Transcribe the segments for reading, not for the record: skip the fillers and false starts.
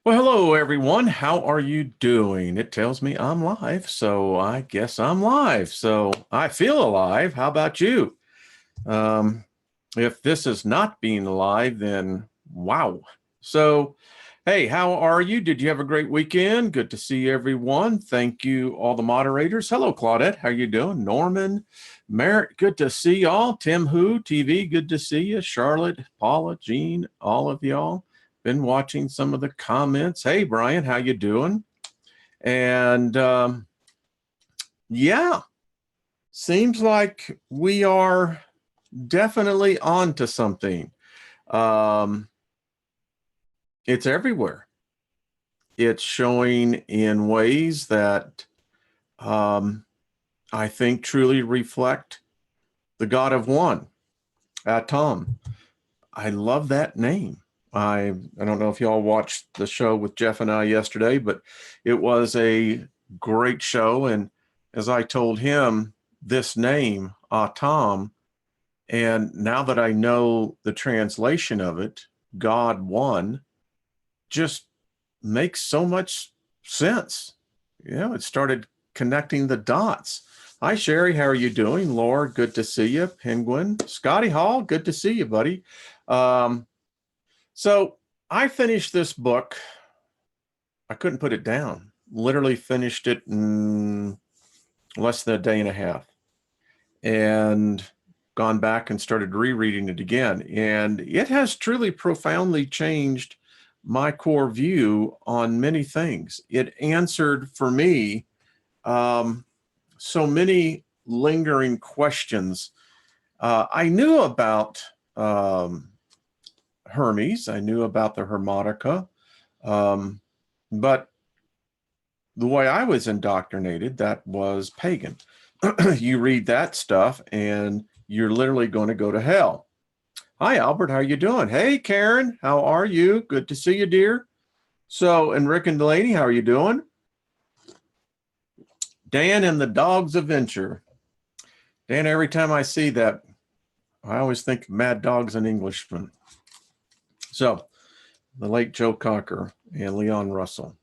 Well, hello everyone. How are you doing? It tells me I'm live, so I guess I'm live. So I feel alive. How about you? Um, if this is not being alive, then wow. So, hey, how are you? Did you have a great weekend? Good to see everyone. Thank you, all the moderators. Hello, Claudette. How you doing? Norman, Merritt, good to see y'all. Tim Who TV, good to see you. Charlotte, Paula, Jean, all of y'all. Been watching some of the comments. Hey, Brian, how you doing? And yeah, seems like we are definitely on to something. Um, it's everywhere. It's showing in ways that um, I think truly reflect the God of One, Tom. I love that name. I don't know if y'all watched the show with Jeff and I yesterday, but it was a great show. And as I told him, this name, Tom, and now that I know the translation of it, God One, just makes so much sense. It started connecting the dots. Hi, Sherry. How are you doing? Laura, good to see you. Penguin. Scotty Hall, good to see you, buddy. Um, so I finished this book. I couldn't put it down. Literally finished it in less than a day and a half and gone back and started rereading it again. And it has truly profoundly changed my core view on many things. It answered for me so many lingering questions. I knew about Hermes, I knew about the Hermetica, but the way I was indoctrinated, that was pagan. You read that stuff and you're literally going to go to hell. Hi, Albert. How you doing? Hey, Karen. How are you? Good to see you, dear. So, and Rick and Delaney, how are you doing? Dan and the Dogs Adventure. Dan, every time I see that, I always think Mad Dogs and Englishmen. So, the late Joe Cocker and Leon Russell.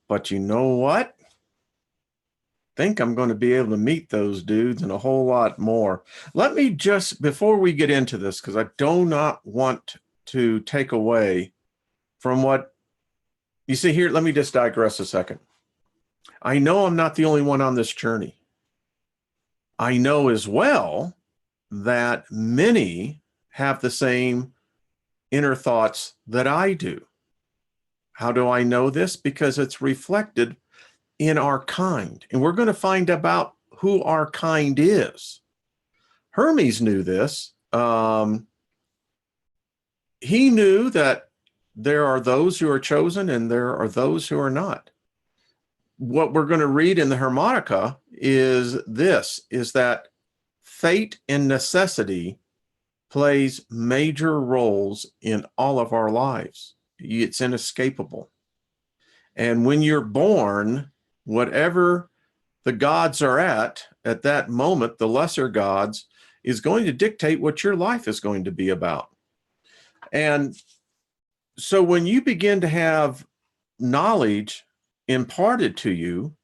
But you know what? Think I'm going to be able to meet those dudes and a whole lot more. Let me just, before we get into this, because I do not want to take away from what you see here. Let me just digress a second. I know I'm not the only one on this journey. I know as well that many have the same inner thoughts that I do. How do I know this? Because it's reflected in our kind. And we're going to find about who our kind is. Hermes knew this. He knew that there are those who are chosen and there are those who are not. What we're going to read in the Hermetica is this, is that fate and necessity plays major roles in all of our lives. It's inescapable. And when you're born, whatever the gods are at that moment, the lesser gods, is going to dictate what your life is going to be about. And so when you begin to have knowledge imparted to you,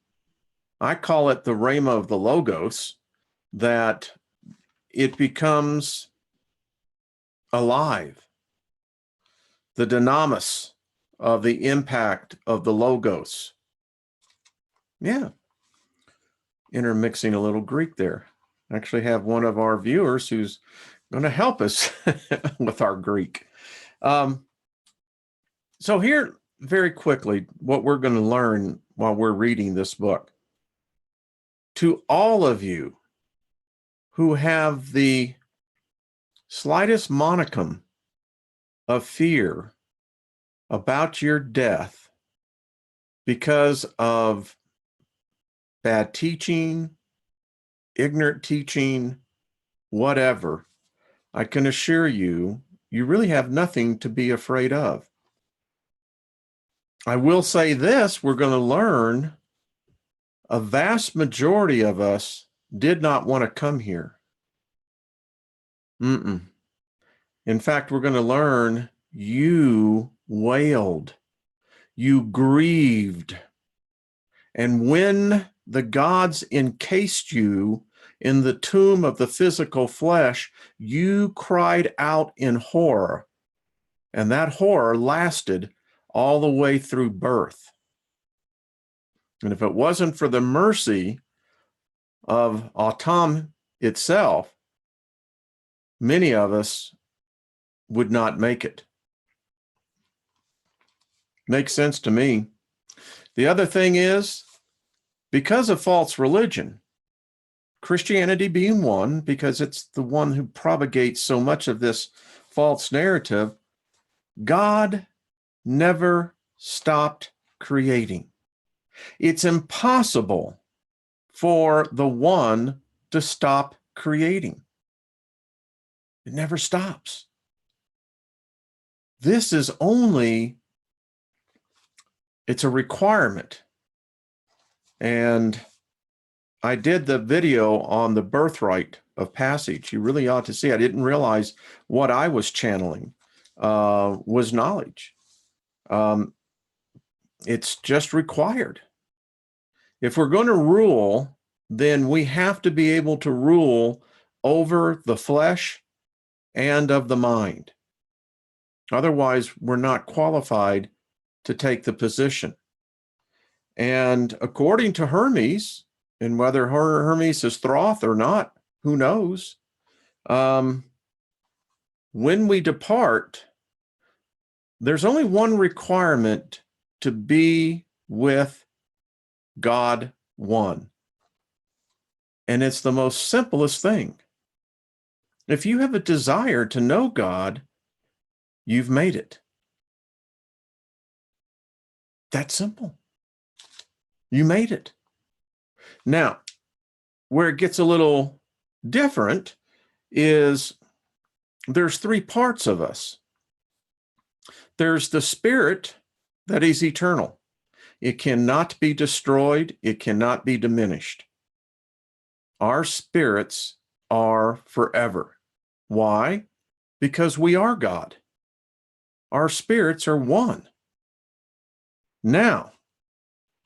I call it the rhema of the logos, that it becomes alive. The dynamis of the impact of the logos. Yeah. Intermixing a little Greek there. I actually have one of our viewers who's going to help us with our Greek. So here, very quickly, what we're going to learn while we're reading this book. To all of you who have the slightest monicum of fear about your death because of bad teaching, ignorant teaching, whatever, I can assure you, you really have nothing to be afraid of. I will say this, we're going to learn a vast majority of us did not want to come here. In fact, we're going to learn you wailed you grieved. And when the gods encased you in the tomb of the physical flesh, you cried out in horror. And that horror lasted all the way through birth. And if it wasn't for the mercy of Autumn itself, many of us would not make it. Makes sense to me. The other thing is, because of false religion, Christianity being one, because it's the one who propagates so much of this false narrative, God never stopped creating. It's impossible for the one to stop creating. It never stops. This is only, it's a requirement. And I did the video on the birthright of passage. You really ought to see. I didn't realize what I was channeling was knowledge. It's just required. If we're going to rule, then we have to be able to rule over the flesh and of the mind. Otherwise, we're not qualified to take the position. And according to Hermes, and whether Hermes is Thoth or not, who knows? When we depart, there's only one requirement to be with God one. And it's the most simplest thing. If you have a desire to know God, you've made it. That's simple. You made it. Now, where it gets a little different is there's three parts of us. There's the spirit that is eternal. It cannot be destroyed. It cannot be diminished. Our spirits are forever. Why? Because we are God. Our spirits are one. Now,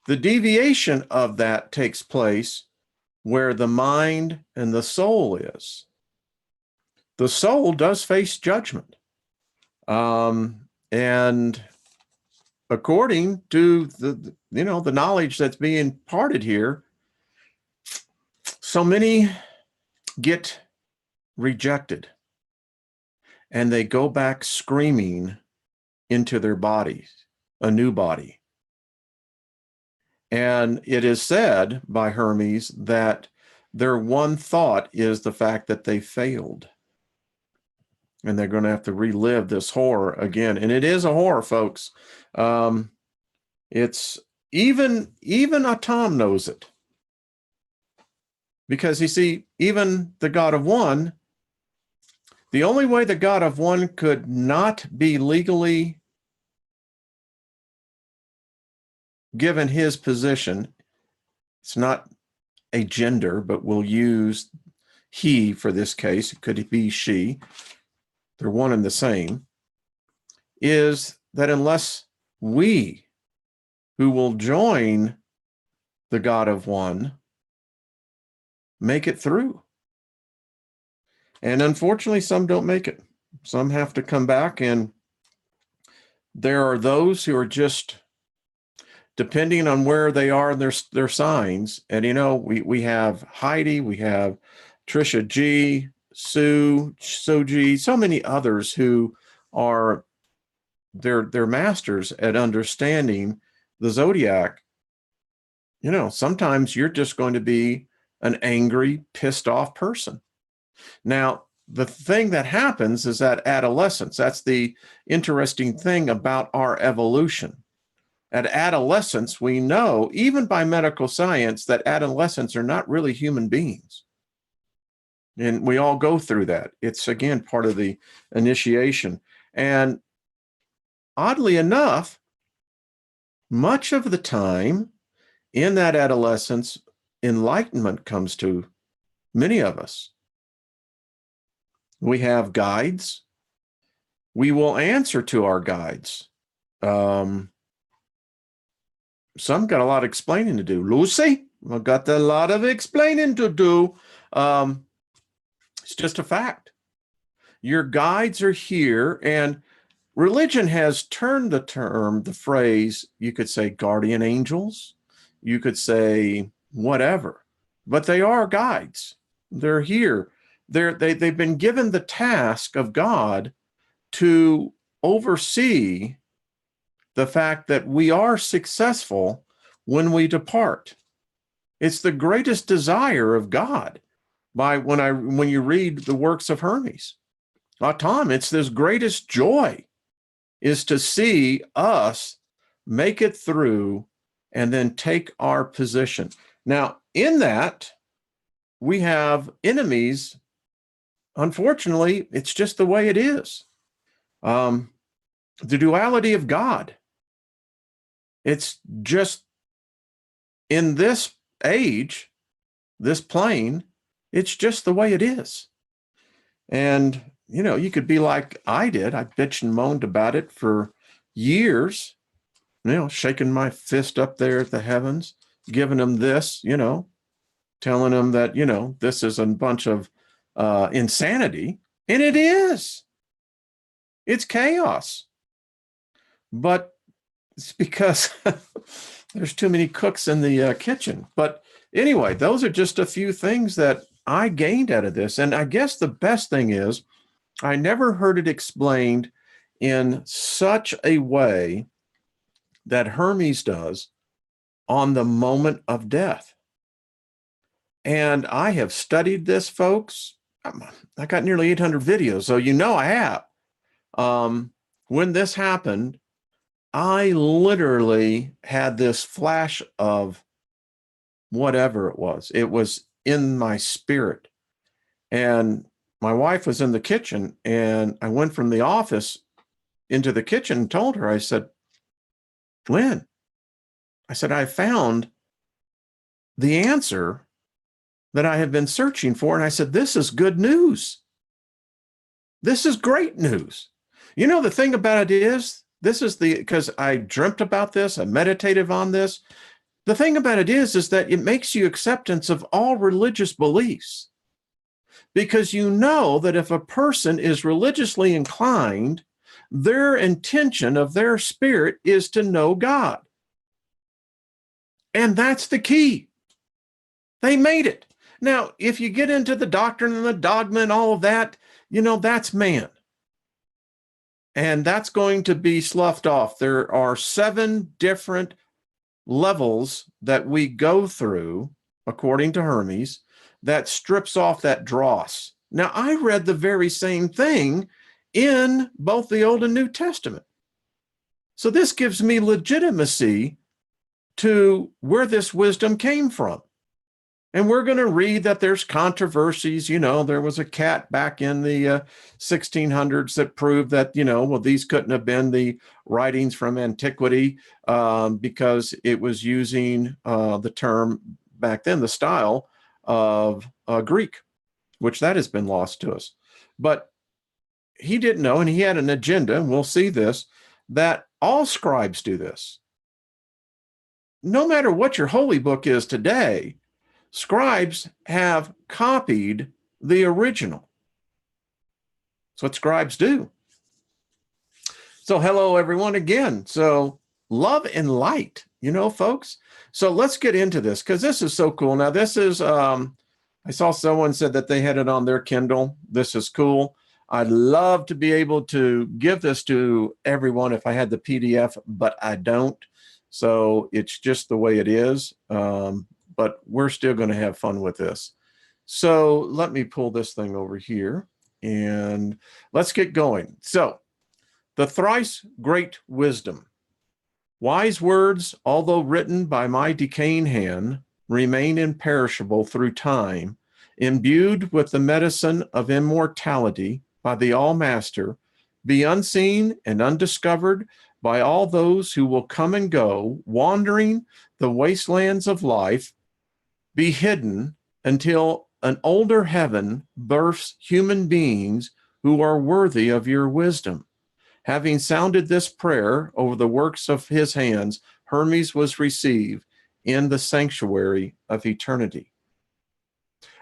the deviation of that takes place where the mind and the soul is. The soul does face judgment. And according to the knowledge that's being imparted here, so many get rejected and they go back screaming into their bodies, a new body. And it is said by Hermes that their one thought is the fact that they failed. And they're going to have to relive this horror again. And it is a horror, folks. It's even Atom knows it. Because you see, even the God of One, the only way the God of One could not be legally given his position, it's not a gender, but we'll use he for this case, it could be she, they're one and the same, is that unless we, who will join the God of One, make it through. And unfortunately, some don't make it. Some have to come back, and there are those who are just depending on where they are in their signs. And we have Heidi, we have Trisha G, Sue, Soji, so many others who are they're masters at understanding the zodiac. Sometimes you're just going to be an angry, pissed off person. Now, the thing that happens is that adolescence, that's the interesting thing about our evolution. At adolescence, we know, even by medical science, that adolescents are not really human beings. And we all go through that. It's, again, part of the initiation. And oddly enough, much of the time in that adolescence, enlightenment comes to many of us. We have guides. We will answer to our guides. some got a lot of explaining to do. Lucy, I've got a lot of explaining to do. It's just a fact. Your guides are here, and religion has turned the phrase, you could say guardian angels, you could say whatever, but they are guides. They're here. They've been given the task of God to oversee the fact that we are successful when we depart. It's the greatest desire of God. When you read the works of Hermes, Tom, it's this greatest joy is to see us make it through and then take our position. Now, in that, we have enemies. Unfortunately, it's just the way it is. The duality of God. It's just in this age, this plane, it's just the way it is. And, you could be like I did. I bitched and moaned about it for years, shaking my fist up there at the heavens, giving them this, telling them that, this is a bunch of insanity. And it is. It's chaos. But it's because there's too many cooks in the kitchen. But anyway, those are just a few things that I gained out of this. And I guess the best thing is I never heard it explained in such a way that Hermes does on the moment of death. And I have studied this, folks. I got nearly 800 videos, so I have. When this happened, I literally had this flash of whatever it was. It was in my spirit. And my wife was in the kitchen, and I went from the office into the kitchen and told her, I said, Lynn, I said, I found the answer that I have been searching for. And I said, this is good news. This is great news. The thing about it is, because I dreamt about this, I meditated on this. The thing about it is that it makes you acceptance of all religious beliefs. Because that if a person is religiously inclined, their intention of their spirit is to know God. And that's the key. They made it. Now, if you get into the doctrine and the dogma and all of that, that's man. And that's going to be sloughed off. There are 7 different levels that we go through, according to Hermes, that strips off that dross. Now, I read the very same thing in both the Old and New Testament. So this gives me legitimacy to where this wisdom came from. And we're going to read that there's controversies. There was a cat back in the 1600s that proved that, these couldn't have been the writings from antiquity because it was using the term back then, the style of Greek, which that has been lost to us. But he didn't know, and he had an agenda, and we'll see this, that all scribes do this. No matter what your holy book is today, scribes have copied the original. That's what scribes do. So hello, everyone, again. So love and light, folks. So let's get into this because this is so cool. Now, this is, I saw someone said that they had it on their Kindle. This is cool. I'd love to be able to give this to everyone if I had the PDF, but I don't. So it's just the way it is. But we're still going to have fun with this. So let me pull this thing over here and let's get going. So the thrice great wisdom. Wise words, although written by my decaying hand, remain imperishable through time, imbued with the medicine of immortality by the All-Master, be unseen and undiscovered by all those who will come and go, wandering the wastelands of life, be hidden until an older heaven births human beings who are worthy of your wisdom. Having sounded this prayer over the works of his hands, Hermes was received in the sanctuary of eternity.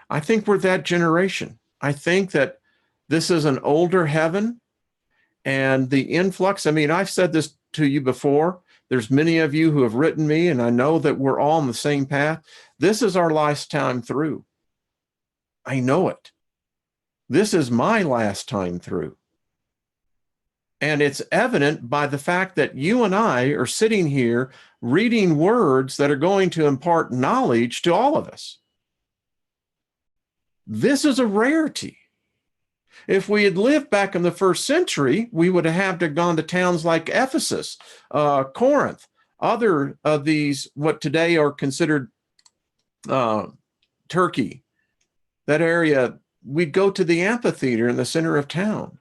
I think we're that generation. I think that this is an older heaven, and the influx, I mean, I've said this to you before. There's many of you who have written me, and I know that we're all on the same path. This is our last time through. I know it. This is my last time through. And it's evident by the fact that you and I are sitting here reading words that are going to impart knowledge to all of us. This is a rarity. If we had lived back in the first century, we would have had to have gone to towns like Ephesus, Corinth, other of these, what today are considered Turkey, that area. We'd go to the amphitheater in the center of town.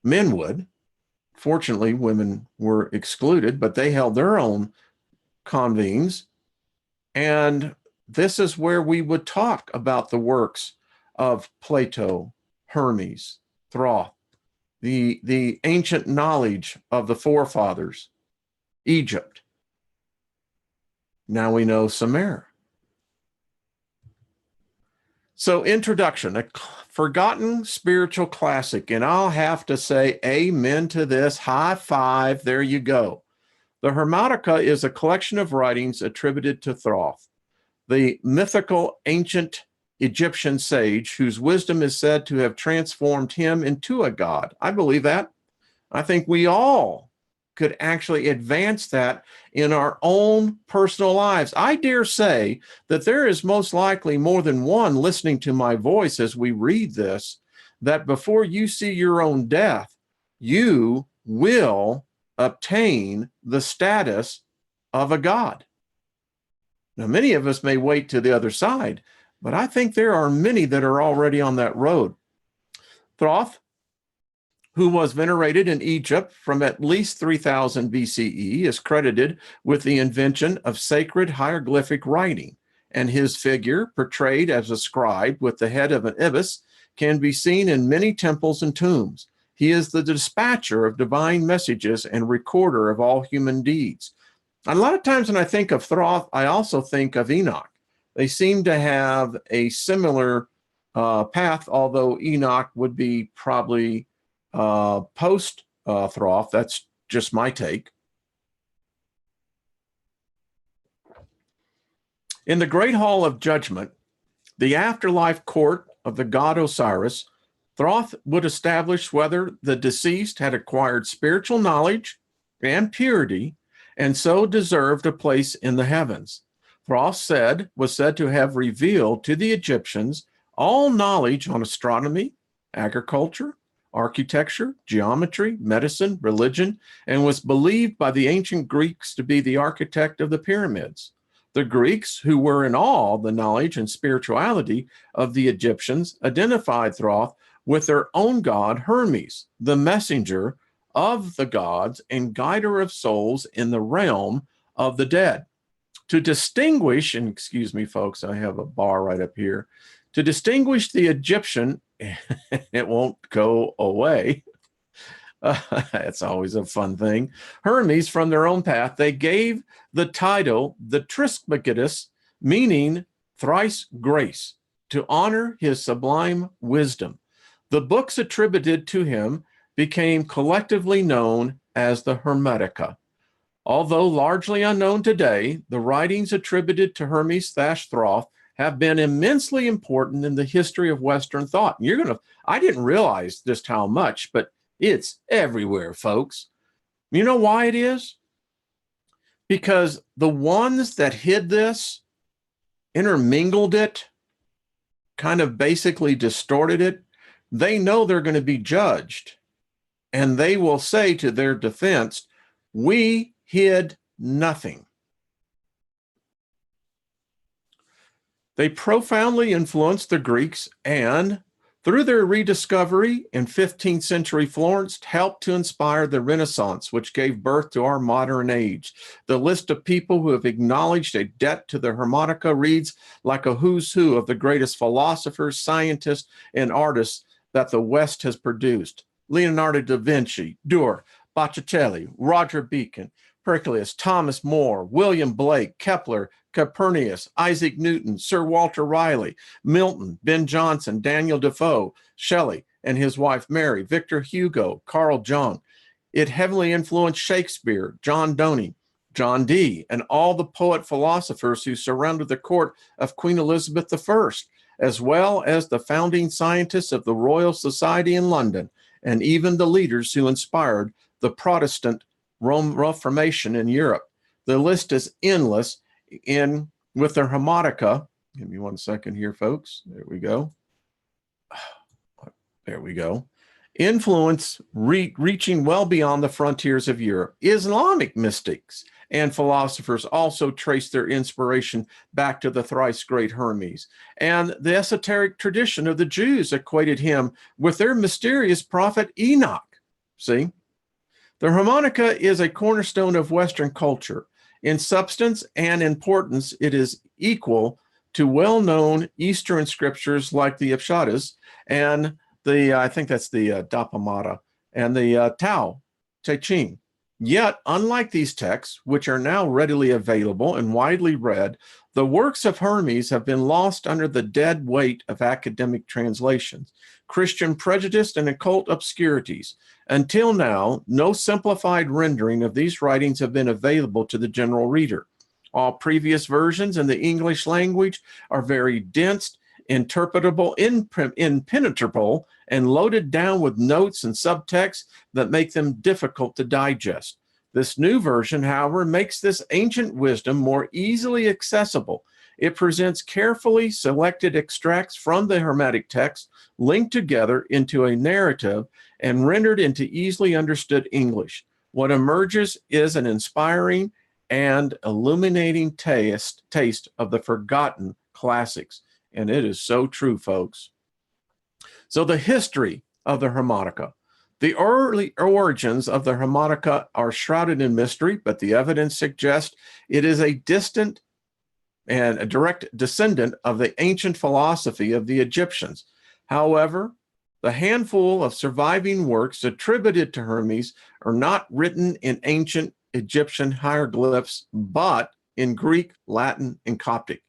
Men would. Fortunately, women were excluded, but they held their own convenes. And this is where we would talk about the works of Plato, Hermes, Thoth, the ancient knowledge of the forefathers, Egypt. Now we know Sumer. So, introduction, a forgotten spiritual classic, and I'll have to say amen to this. High five, there you go. The Hermetica is a collection of writings attributed to Thoth, the mythical ancient Egyptian sage whose wisdom is said to have transformed him into a god. I believe that. I think we all could actually advance that in our own personal lives. I dare say that there is most likely more than one listening to my voice as we read this, that before you see your own death, you will obtain the status of a god. Now, many of us may wait to the other side, but I think there are many that are already on that road. Thoth, who was venerated in Egypt from at least 3000 BCE, is credited with the invention of sacred hieroglyphic writing, and his figure, portrayed as a scribe with the head of an ibis, can be seen in many temples and tombs. He is the dispatcher of divine messages and recorder of all human deeds. And a lot of times when I think of Thoth, I also think of Enoch. They seem to have a similar path, although Enoch would be probably post Thoth. That's just my take. In the Great Hall of Judgment, the afterlife court of the god Osiris, Thoth would establish whether the deceased had acquired spiritual knowledge and purity, and so deserved a place in the heavens. Thoth was said to have revealed to the Egyptians all knowledge on astronomy, agriculture, architecture, geometry, medicine, religion, and was believed by the ancient Greeks to be the architect of the pyramids. The Greeks, who were in awe of the knowledge and spirituality of the Egyptians, identified Thoth with their own god Hermes, the messenger of the gods and guider of souls in the realm of the dead. To distinguish, and excuse me, folks, I have a bar right up here, to distinguish the Egyptian, it won't go away. It's always a fun thing. Hermes, from their own path, they gave the title the Trismegistus, meaning thrice grace, to honor his sublime wisdom. The books attributed to him became collectively known as the Hermetica. Although largely unknown today, the writings attributed to Hermes/Thoth have been immensely important in the history of Western thought. I didn't realize just how much, but it's everywhere, folks. You know why it is? Because the ones that hid this, intermingled it, kind of basically distorted it, they know they're going to be judged. And they will say to their defense, we hid nothing. They profoundly influenced the Greeks and, through their rediscovery in 15th century Florence, helped to inspire the Renaissance, which gave birth to our modern age. The list of people who have acknowledged a debt to the Hermetica reads like a who's who of the greatest philosophers, scientists, and artists that the West has produced. Leonardo da Vinci, Durer, Botticelli, Roger Bacon, Pericles, Thomas More, William Blake, Kepler, Copernicus, Isaac Newton, Sir Walter Raleigh, Milton, Ben Jonson, Daniel Defoe, Shelley and his wife Mary, Victor Hugo, Carl Jung. It heavily influenced Shakespeare, John Donne, John Dee, and all the poet-philosophers who surrounded the court of Queen Elizabeth I, as well as the founding scientists of the Royal Society in London, and even the leaders who inspired the Protestant Reformation in Europe. The list is endless with their Hermetica. Give me 1 second here, folks. There we go. There we go. Influence reaching well beyond the frontiers of Europe. Islamic mystics and philosophers also trace their inspiration back to the thrice great Hermes. And the esoteric tradition of the Jews equated him with their mysterious prophet Enoch. See? The Hermetica is a cornerstone of Western culture. In substance and importance, it is equal to well-known Eastern scriptures like the Upshadas and I think that's the Dhammapada and the Tao Te Ching. Yet, unlike these texts, which are now readily available and widely read, the works of Hermes have been lost under the dead weight of academic translations, Christian prejudice, and occult obscurities. Until now, no simplified rendering of these writings have been available to the general reader. All previous versions in the English language are very dense, interpretable, impenetrable, and loaded down with notes and subtext that make them difficult to digest. This new version, however, makes this ancient wisdom more easily accessible. It presents carefully selected extracts from the Hermetic text, linked together into a narrative and rendered into easily understood English. What emerges is an inspiring and illuminating taste of the forgotten classics. And it is so true, folks. So the history of the Hermetica. The early origins of the Hermetica are shrouded in mystery, but the evidence suggests it is a distant and a direct descendant of the ancient philosophy of the Egyptians. However, the handful of surviving works attributed to Hermes are not written in ancient Egyptian hieroglyphs, but in Greek, Latin, and Coptic.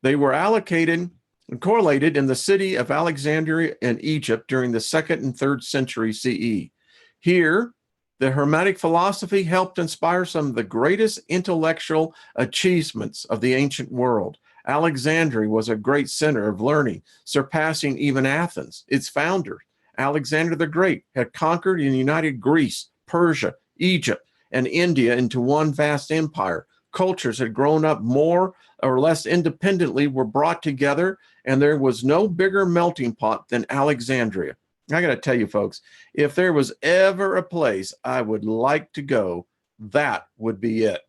They were allocated and correlated in the city of Alexandria in Egypt during the 2nd and 3rd century CE. Here, the Hermetic philosophy helped inspire some of the greatest intellectual achievements of the ancient world. Alexandria was a great center of learning, surpassing even Athens. Its founder, Alexander the Great, had conquered and united Greece, Persia, Egypt, and India into one vast empire. Cultures had grown up more or less independently, were brought together, and there was no bigger melting pot than Alexandria. I got to tell you, folks, if there was ever a place I would like to go, that would be it.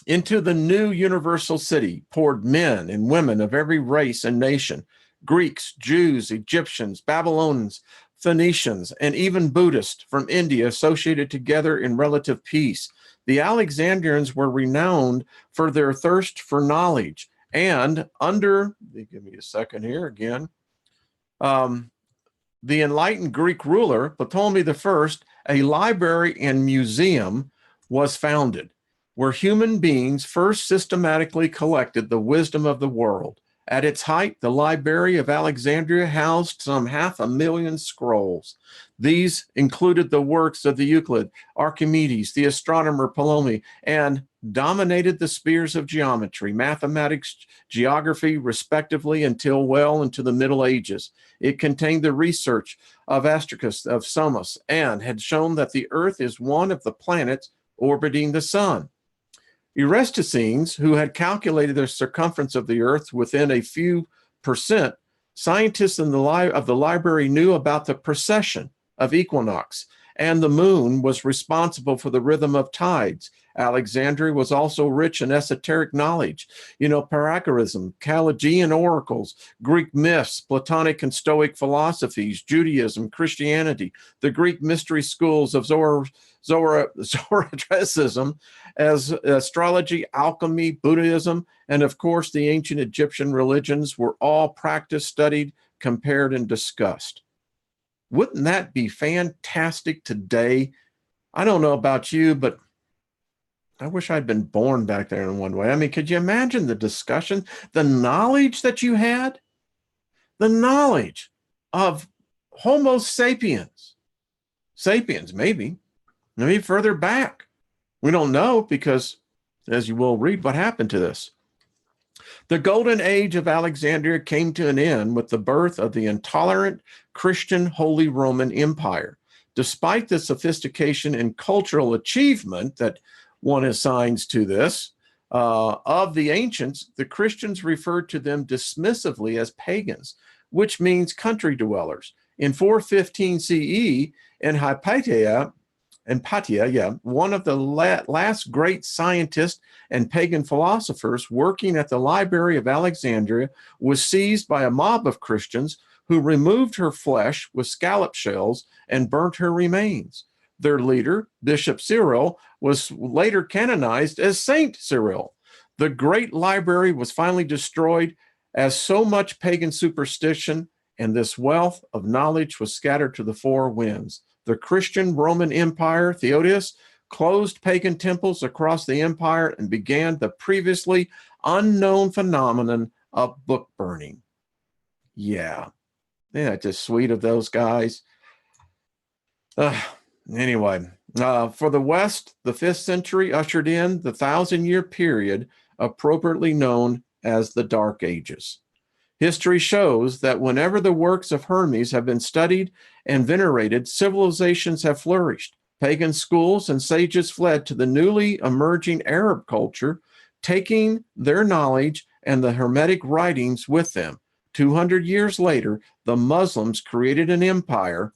Into the new universal city poured men and women of every race and nation, Greeks, Jews, Egyptians, Babylonians, Phoenicians, and even Buddhists from India associated together in relative peace. The Alexandrians were renowned for their thirst for knowledge, and under, give me a second here again, the enlightened Greek ruler, Ptolemy I, a library and museum was founded, where human beings first systematically collected the wisdom of the world. At its height, the Library of Alexandria housed some 500,000 scrolls. These included the works of the Euclid, Archimedes, the astronomer Ptolemy, and dominated the spheres of geometry, mathematics, geography, respectively, until well into the Middle Ages. It contained the research of Astracus of Samos and had shown that the Earth is one of the planets orbiting the sun. Eratosthenes, who had calculated the circumference of the Earth within a few percent, scientists of the library knew about the precession of equinox, and the moon was responsible for the rhythm of tides. Alexandria was also rich in esoteric knowledge, Pythagoreanism, Chaldean oracles, Greek myths, Platonic and Stoic philosophies, Judaism, Christianity, the Greek mystery schools of Zoroastrianism, as astrology, alchemy, Buddhism, and of course the ancient Egyptian religions were all practiced, studied, compared, and discussed. Wouldn't that be fantastic today? I don't know about you, but I wish I'd been born back there in one way. I mean, could you imagine the discussion, the knowledge that you had? The knowledge of Homo sapiens. Sapiens, maybe further back. We don't know because, as you will read, what happened to this. The golden age of Alexandria came to an end with the birth of the intolerant Christian Holy Roman Empire. Despite the sophistication and cultural achievement that one assigns to this, of the ancients, the Christians referred to them dismissively as pagans, which means country dwellers. In 415 CE, in Hypatia, one of the last great scientists and pagan philosophers working at the Library of Alexandria, was seized by a mob of Christians who removed her flesh with scallop shells and burnt her remains. Their leader, Bishop Cyril, was later canonized as Saint Cyril. The great library was finally destroyed as so much pagan superstition and this wealth of knowledge was scattered to the four winds. The Christian Roman Empire, Theodosius, closed pagan temples across the empire and began the previously unknown phenomenon of book burning. Yeah, just sweet of those guys. Anyway, for the West, the 5th century ushered in the 1,000-year period appropriately known as the Dark Ages. History shows that whenever the works of Hermes have been studied and venerated, civilizations have flourished. Pagan schools and sages fled to the newly emerging Arab culture, taking their knowledge and the Hermetic writings with them. 200 years later, the Muslims created an empire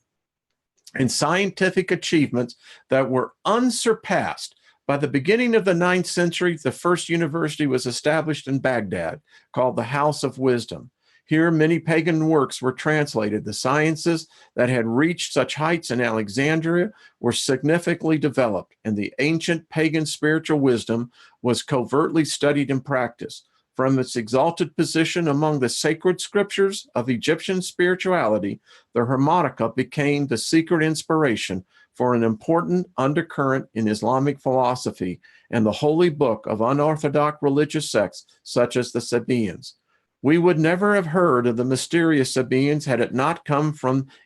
and scientific achievements that were unsurpassed. By the beginning of the 9th century, the first university was established in Baghdad, called the House of Wisdom. Here, many pagan works were translated. The sciences that had reached such heights in Alexandria were significantly developed, and the ancient pagan spiritual wisdom was covertly studied and practiced. From its exalted position among the sacred scriptures of Egyptian spirituality, the Hermetica became the secret inspiration for an important undercurrent in Islamic philosophy and the holy book of unorthodox religious sects such as the Sabaeans. We would never have heard of the mysterious Sabaeans had it not come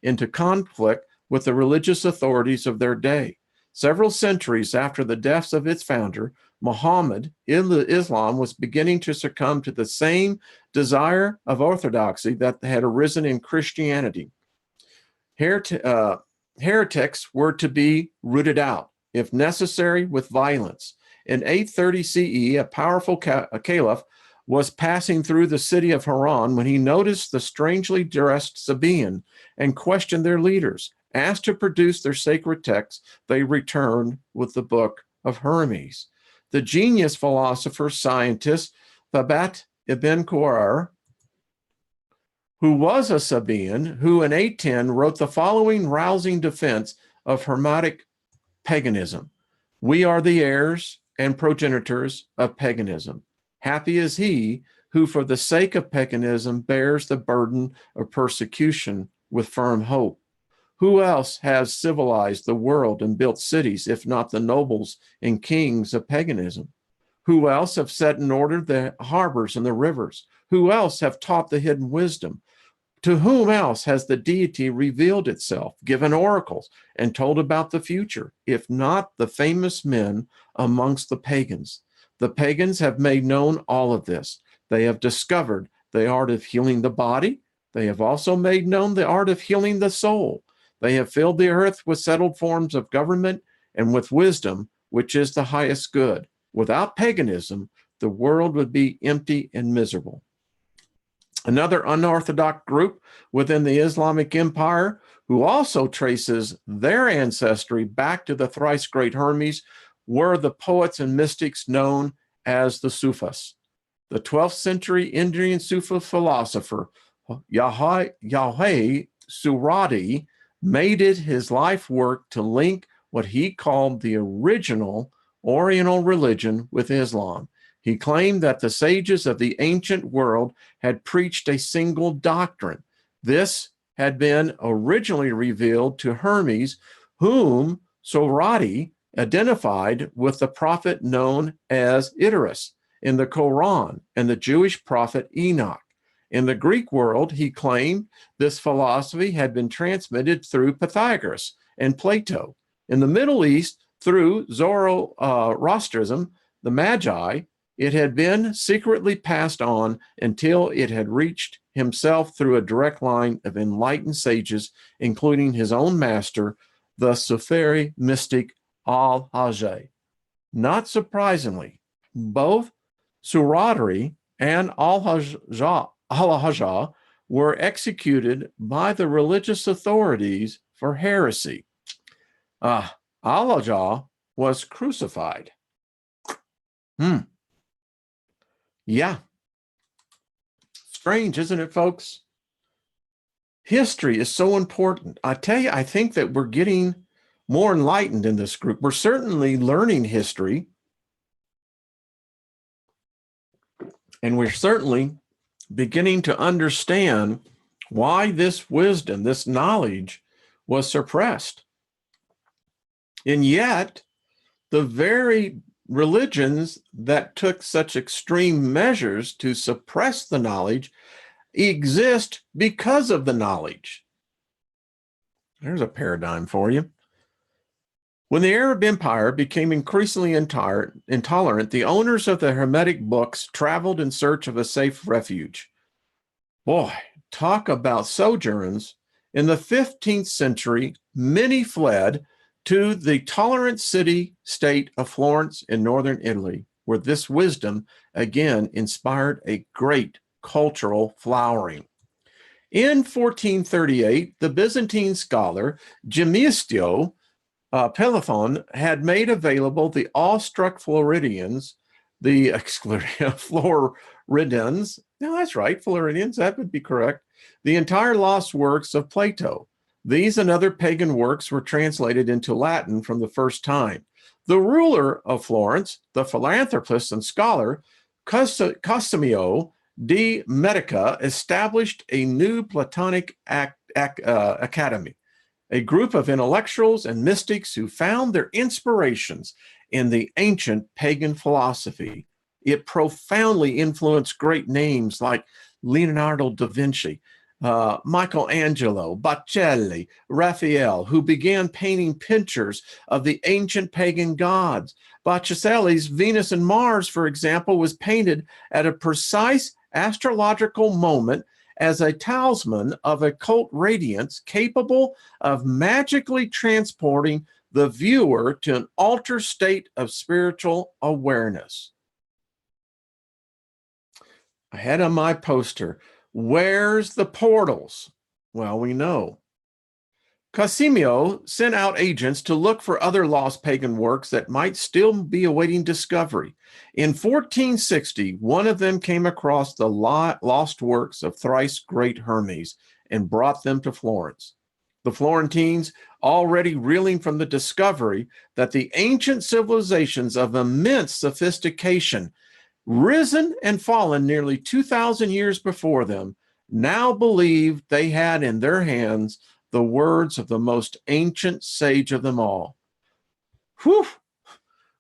into conflict with the religious authorities of their day. Several centuries after the deaths of its founder, Muhammad, Islam was beginning to succumb to the same desire of orthodoxy that had arisen in Christianity. Heretics were to be rooted out, if necessary, with violence. In 830 CE, a powerful caliph was passing through the city of Haran when he noticed the strangely dressed Sabaean and questioned their leaders. Asked to produce their sacred texts, they returned with the book of Hermes. The genius philosopher scientist Thabat ibn Qurra, who was a Sabaean, who in 810 wrote the following rousing defense of Hermetic paganism. We are the heirs and progenitors of paganism. Happy is he who for the sake of paganism bears the burden of persecution with firm hope. Who else has civilized the world and built cities, if not the nobles and kings of paganism? Who else have set in order the harbors and the rivers? Who else have taught the hidden wisdom? To whom else has the deity revealed itself, given oracles, and told about the future, if not the famous men amongst the pagans? The pagans have made known all of this. They have discovered the art of healing the body. They have also made known the art of healing the soul. They have filled the earth with settled forms of government and with wisdom, which is the highest good. Without paganism, the world would be empty and miserable. Another unorthodox group within the Islamic Empire, who also traces their ancestry back to the thrice great Hermes, were the poets and mystics known as the Sufis. The 12th century Indian Sufi philosopher Yahya Suradi made it his life work to link what he called the original Oriental religion with Islam. He claimed that the sages of the ancient world had preached a single doctrine. This had been originally revealed to Hermes, whom Sorati identified with the prophet known as Idris in the Quran and the Jewish prophet Enoch. In the Greek world, he claimed this philosophy had been transmitted through Pythagoras and Plato. In the Middle East, through Zoroastrianism, the Magi, it had been secretly passed on until it had reached himself through a direct line of enlightened sages, including his own master, the Suferi mystic Al-Hajj. Not surprisingly, both Suradri and Al-Hajj were executed by the religious authorities for heresy. Al-Hajj was crucified. Yeah. Strange, isn't it, folks? History is so important. I tell you, I think that we're getting more enlightened in this group. We're certainly learning history. And we're certainly beginning to understand why this wisdom, this knowledge was suppressed. And yet, the very religions that took such extreme measures to suppress the knowledge exist because of the knowledge. There's a paradigm for you. When the Arab Empire became increasingly intolerant, the owners of the Hermetic books traveled in search of a safe refuge. Boy, talk about sojourns. In the 15th century, many fled to the tolerant city-state of Florence in northern Italy, where this wisdom again inspired a great cultural flowering. In 1438, the Byzantine scholar Gemisio Pelophon had made available the awestruck Floridians, Floridians, no, that's right, Floridians, that would be correct, the entire lost works of Plato. These and other pagan works were translated into Latin from the first time. The ruler of Florence, the philanthropist and scholar, Cosimo de Medica, established a new Platonic academy, a group of intellectuals and mystics who found their inspirations in the ancient pagan philosophy. It profoundly influenced great names like Leonardo da Vinci, Michelangelo, Botticelli, Raphael, who began painting pictures of the ancient pagan gods. Botticelli's Venus and Mars, for example, was painted at a precise astrological moment as a talisman of occult radiance capable of magically transporting the viewer to an altered state of spiritual awareness. I had on my poster, "Where's the portals?" Well, we know. Cosimo sent out agents to look for other lost pagan works that might still be awaiting discovery. In 1460, one of them came across the lost works of thrice great Hermes and brought them to Florence. The Florentines, already reeling from the discovery that the ancient civilizations of immense sophistication, risen and fallen nearly 2,000 years before them, now believed they had in their hands the words of the most ancient sage of them all. Whew!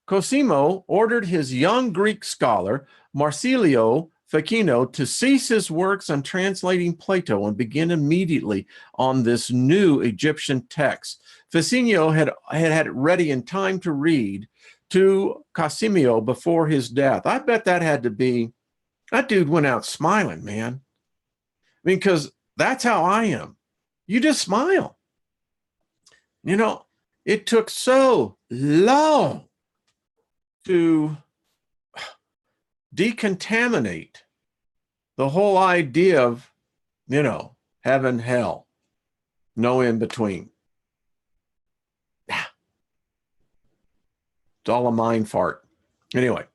Cosimo ordered his young Greek scholar, Marsilio Ficino, to cease his works on translating Plato and begin immediately on this new Egyptian text. Ficino had it ready in time to read to Cosimo before his death. I bet that had to be, that dude went out smiling, man. I mean, because that's how I am. You just smile. You know, it took so long to decontaminate the whole idea of, you know, heaven, hell, no in between. It's all a mind fart. Anyway,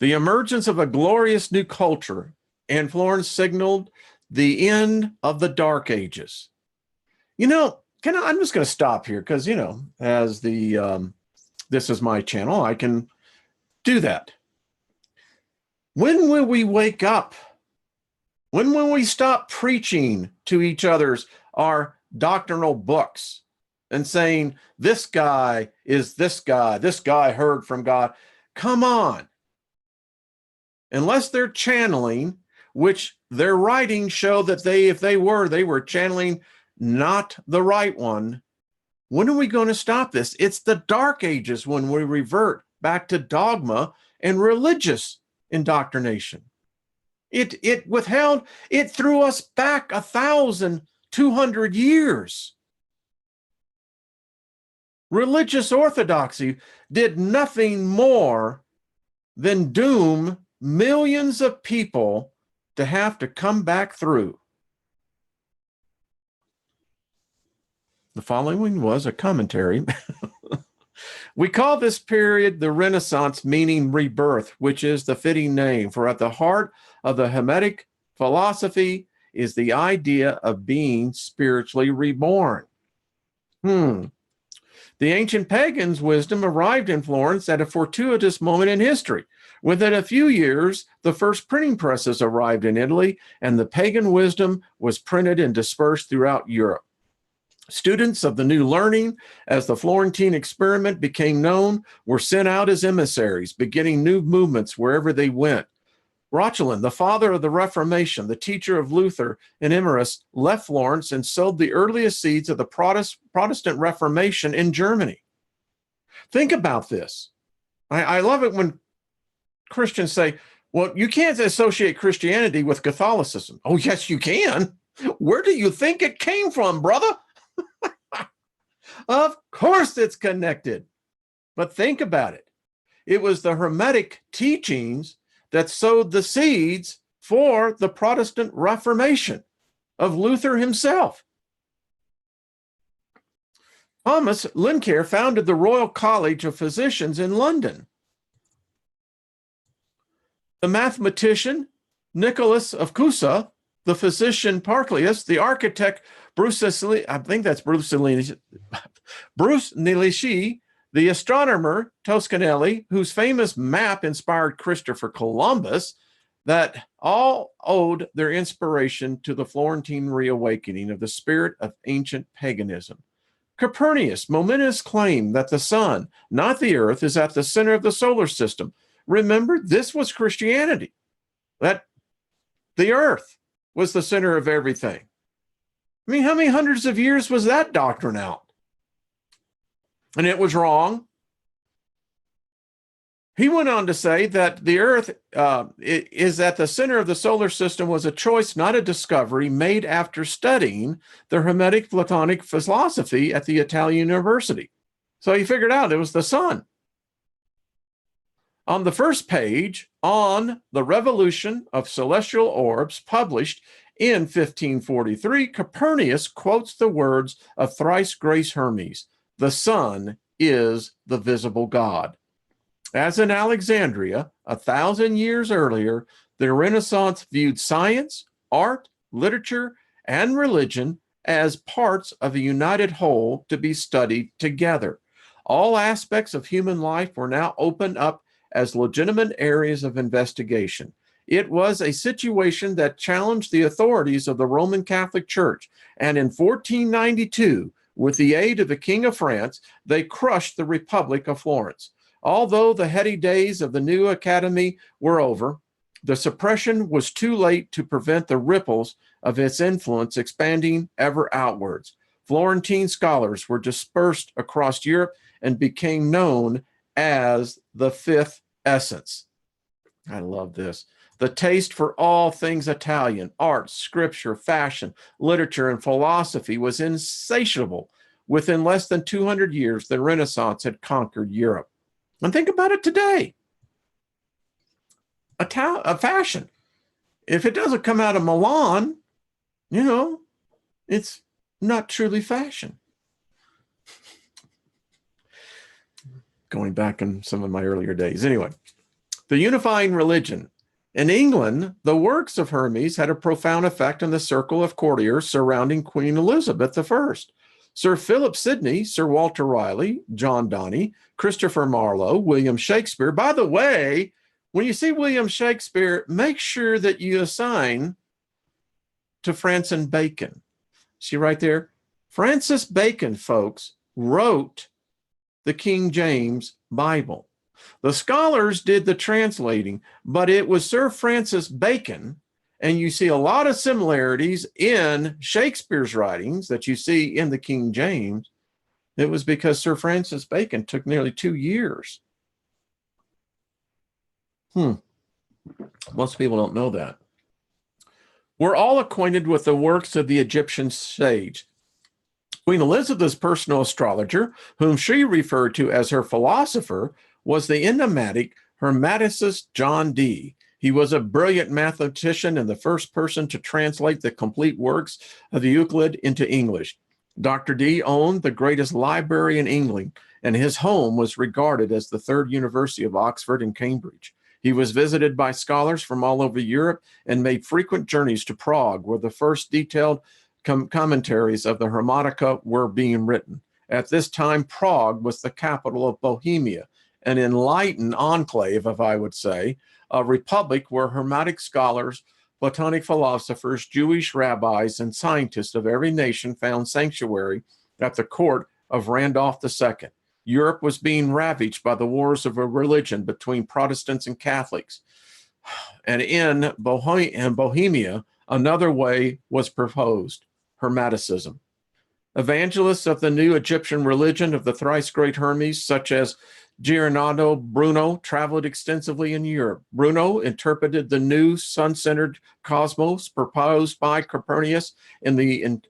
the emergence of a glorious new culture in Florence signaled the end of the Dark Ages. You know, I'm just going to stop here because, you know, as this is my channel, I can do that. When will we wake up? When will we stop preaching to each other's our doctrinal books and saying, this guy is this guy heard from God. Come on. Unless they're channeling, which their writings show that if they were channeling not the right one. When are we going to stop this? It's the Dark Ages when we revert back to dogma and religious indoctrination. It threw us back 1,200 years. Religious orthodoxy did nothing more than doom millions of people to have to come back through. The following was a commentary. We call this period the Renaissance, meaning rebirth, which is the fitting name, for at the heart of the Hermetic philosophy is the idea of being spiritually reborn. The ancient pagans' wisdom arrived in Florence at a fortuitous moment in history. Within a few years, the first printing presses arrived in Italy, and the pagan wisdom was printed and dispersed throughout Europe. Students of the new learning, as the Florentine experiment became known, were sent out as emissaries, beginning new movements wherever they went. Rochelin, the father of the Reformation, the teacher of Luther and Emmerich, left Florence and sowed the earliest seeds of the Protestant Reformation in Germany. Think about this. I love it when Christians say, well, you can't associate Christianity with Catholicism. Oh, yes, you can. Where do you think it came from, brother? Of course it's connected. But think about it. It was the Hermetic teachings that sowed the seeds for the Protestant Reformation of Luther himself. Thomas Linacre founded the Royal College of Physicians in London. The mathematician Nicholas of Cusa, the physician Parclius, the architect Bruce Nelici, the astronomer Toscanelli, whose famous map inspired Christopher Columbus, that all owed their inspiration to the Florentine reawakening of the spirit of ancient paganism. Copernicus' momentous claim that the sun, not the earth, is at the center of the solar system. Remember, this was Christianity, that the earth was the center of everything. I mean, how many hundreds of years was that doctrine out? And it was wrong. He went on to say that the earth is at the center of the solar system was a choice, not a discovery, made after studying the Hermetic Platonic philosophy at the Italian University. So he figured out it was the sun. On the first page, on the revolution of celestial orbs, published in 1543, Copernicus quotes the words of thrice grace Hermes, "The sun is the visible God." As in Alexandria, 1,000 years earlier, the Renaissance viewed science, art, literature, and religion as parts of a united whole to be studied together. All aspects of human life were now opened up as legitimate areas of investigation. It was a situation that challenged the authorities of the Roman Catholic Church, and in 1492, with the aid of the King of France, they crushed the Republic of Florence. Although the heady days of the new academy were over, the suppression was too late to prevent the ripples of its influence expanding ever outwards. Florentine scholars were dispersed across Europe and became known as the Fifth Essence. I love this. The taste for all things Italian, art, scripture, fashion, literature, and philosophy was insatiable. Within less than 200 years, the Renaissance had conquered Europe. And think about it today. A fashion. If it doesn't come out of Milan, it's not truly fashion. Going back in some of my earlier days. Anyway, the unifying religion. In England, the works of Hermes had a profound effect on the circle of courtiers surrounding Queen Elizabeth I. Sir Philip Sidney, Sir Walter Raleigh, John Donne, Christopher Marlowe, William Shakespeare. By the way, when you see William Shakespeare, make sure that you assign to Francis Bacon. See right there? Francis Bacon, folks, wrote the King James Bible. The scholars did the translating, but it was Sir Francis Bacon, and you see a lot of similarities in Shakespeare's writings that you see in the King James. It was because Sir Francis Bacon took nearly 2 years. Most people don't know that. We're all acquainted with the works of the Egyptian sage. Queen Elizabeth's personal astrologer, whom she referred to as her philosopher, was the enigmatic Hermeticist John Dee. He was a brilliant mathematician and the first person to translate the complete works of Euclid into English. Dr. Dee owned the greatest library in England, and his home was regarded as the third university of Oxford and Cambridge. He was visited by scholars from all over Europe and made frequent journeys to Prague, where the first detailed commentaries of the Hermetica were being written. At this time, Prague was the capital of Bohemia, an enlightened enclave, if I would say, a republic where Hermetic scholars, Platonic philosophers, Jewish rabbis, and scientists of every nation found sanctuary at the court of Randolph II. Europe was being ravaged by the wars of religion between Protestants and Catholics. And in Bohemia, another way was proposed, Hermeticism. Evangelists of the new Egyptian religion of the thrice great Hermes, such as Giordano Bruno, traveled extensively in Europe. Bruno interpreted the new sun-centered cosmos proposed by Copernicus in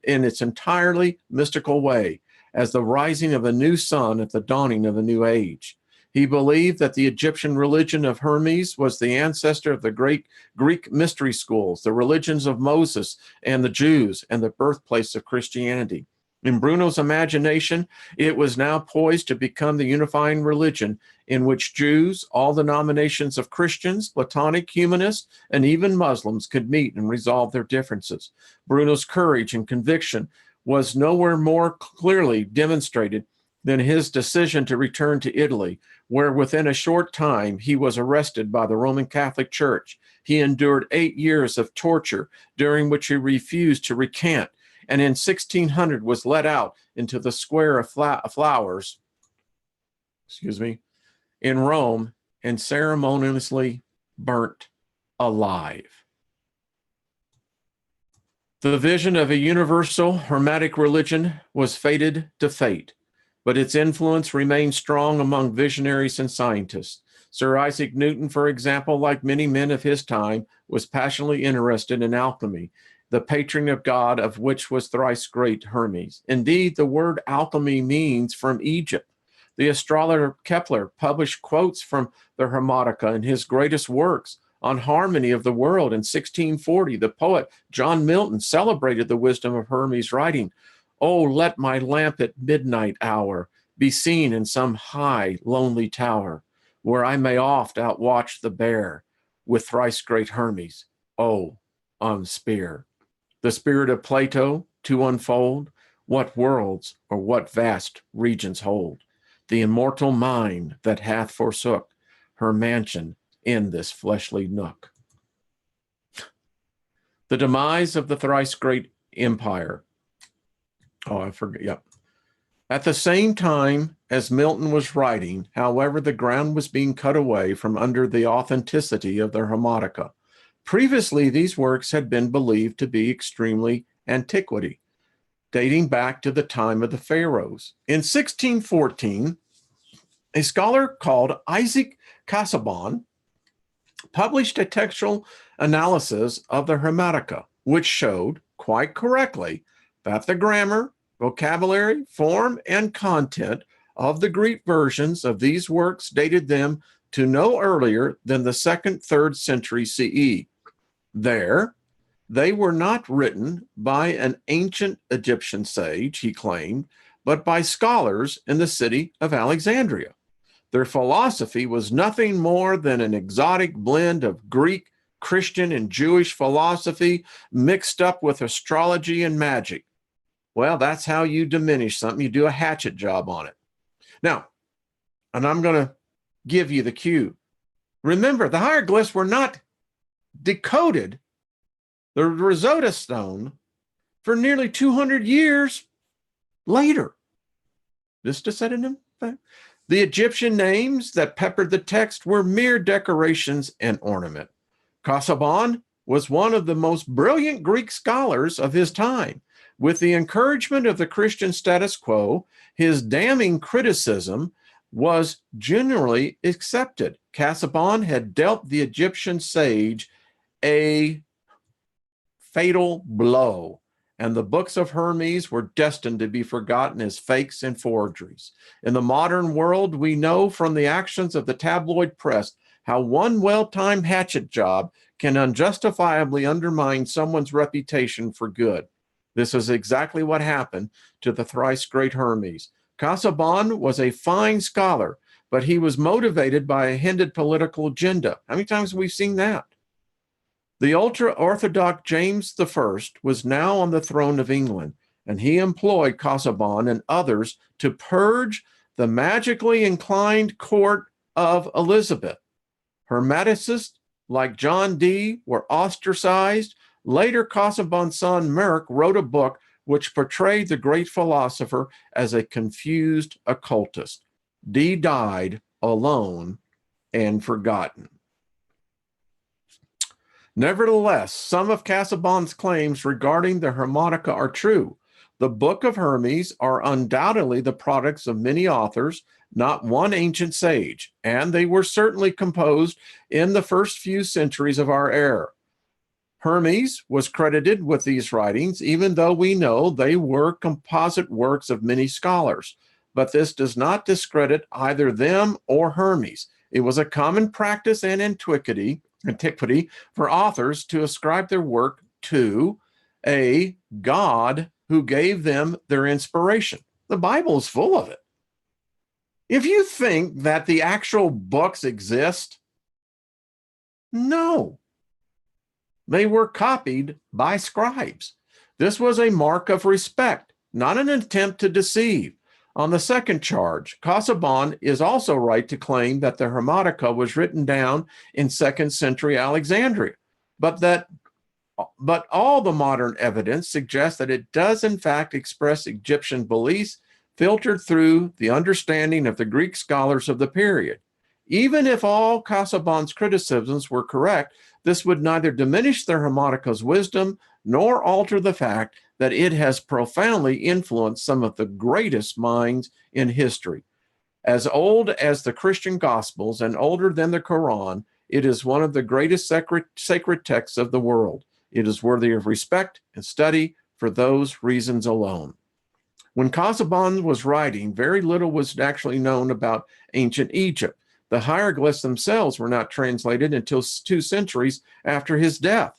its entirely mystical way, as the rising of a new sun at the dawning of a new age. He believed that the Egyptian religion of Hermes was the ancestor of the great Greek mystery schools, the religions of Moses and the Jews, and the birthplace of Christianity. In Bruno's imagination, it was now poised to become the unifying religion in which Jews, all denominations of Christians, Platonic humanists, and even Muslims could meet and resolve their differences. Bruno's courage and conviction was nowhere more clearly demonstrated than his decision to return to Italy, where within a short time he was arrested by the Roman Catholic Church. He endured 8 years of torture, during which he refused to recant, and in 1600 was let out into the Square of Flowers, in Rome, and ceremoniously burnt alive. The vision of a universal Hermetic religion was fated to fate, but its influence remained strong among visionaries and scientists. Sir Isaac Newton, for example, like many men of his time, was passionately interested in alchemy, the patron of God of which was thrice great Hermes. Indeed, the word alchemy means from Egypt. The astrologer Kepler published quotes from the Hermetica in his greatest works on harmony of the world in 1640. The poet John Milton celebrated the wisdom of Hermes, writing, "Oh, let my lamp at midnight hour be seen in some high, lonely tower, where I may oft outwatch the bear with thrice great Hermes, oh, on spear. The spirit of Plato to unfold, what worlds or what vast regions hold, the immortal mind that hath forsook her mansion in this fleshly nook." The demise of the thrice great empire. At the same time as Milton was writing, however, the ground was being cut away from under the authenticity of the Hermetica. Previously, these works had been believed to be extremely antiquity, dating back to the time of the pharaohs. In 1614, a scholar called Isaac Casaubon published a textual analysis of the Hermetica, which showed, quite correctly, that the grammar, vocabulary, form, and content of the Greek versions of these works dated them to no earlier than the 2nd, 3rd century CE. They were not written by an ancient Egyptian sage, he claimed, but by scholars in the city of Alexandria. Their philosophy was nothing more than an exotic blend of Greek, Christian, and Jewish philosophy mixed up with astrology and magic. Well, that's how you diminish something. You do a hatchet job on it. Now, and I'm going to give you the cue. Remember, the hieroglyphs were not decoded. The Rosetta Stone for nearly 200 years later. Just a synonym. The Egyptian names that peppered the text were mere decorations and ornament. Casaubon was one of the most brilliant Greek scholars of his time. With the encouragement of the Christian status quo, his damning criticism was generally accepted. Casaubon had dealt the Egyptian sage a fatal blow, and the books of Hermes were destined to be forgotten as fakes and forgeries. In the modern world, we know from the actions of the tabloid press how one well-timed hatchet job can unjustifiably undermine someone's reputation for good. This is exactly what happened to the thrice great Hermes. Casaubon was a fine scholar, but he was motivated by a hinted political agenda. How many times have we seen that? The ultra-Orthodox James I was now on the throne of England, and he employed Casaubon and others to purge the magically inclined court of Elizabeth. Hermeticists like John Dee were ostracized. Later, Casaubon's son Merck wrote a book which portrayed the great philosopher as a confused occultist. Dee died alone and forgotten. Nevertheless, some of Casaubon's claims regarding the Hermetica are true. The Book of Hermes are undoubtedly the products of many authors, not one ancient sage, and they were certainly composed in the first few centuries of our era. Hermes was credited with these writings, even though we know they were composite works of many scholars. But this does not discredit either them or Hermes. It was a common practice and antiquity for authors to ascribe their work to a God who gave them their inspiration. The Bible is full of it. If you think that the actual books exist, no. They were copied by scribes. This was a mark of respect, not an attempt to deceive. On the second charge, Casaubon is also right to claim that the Hermetica was written down in 2nd century Alexandria, but all the modern evidence suggests that it does in fact express Egyptian beliefs filtered through the understanding of the Greek scholars of the period. Even if all Casaubon's criticisms were correct, this would neither diminish the Hermetica's wisdom nor alter the fact that it has profoundly influenced some of the greatest minds in history. As old as the Christian Gospels and older than the Quran, it is one of the greatest sacred texts of the world. It is worthy of respect and study for those reasons alone. When Casaubon was writing, very little was actually known about ancient Egypt. The hieroglyphs themselves were not translated until 2 centuries after his death.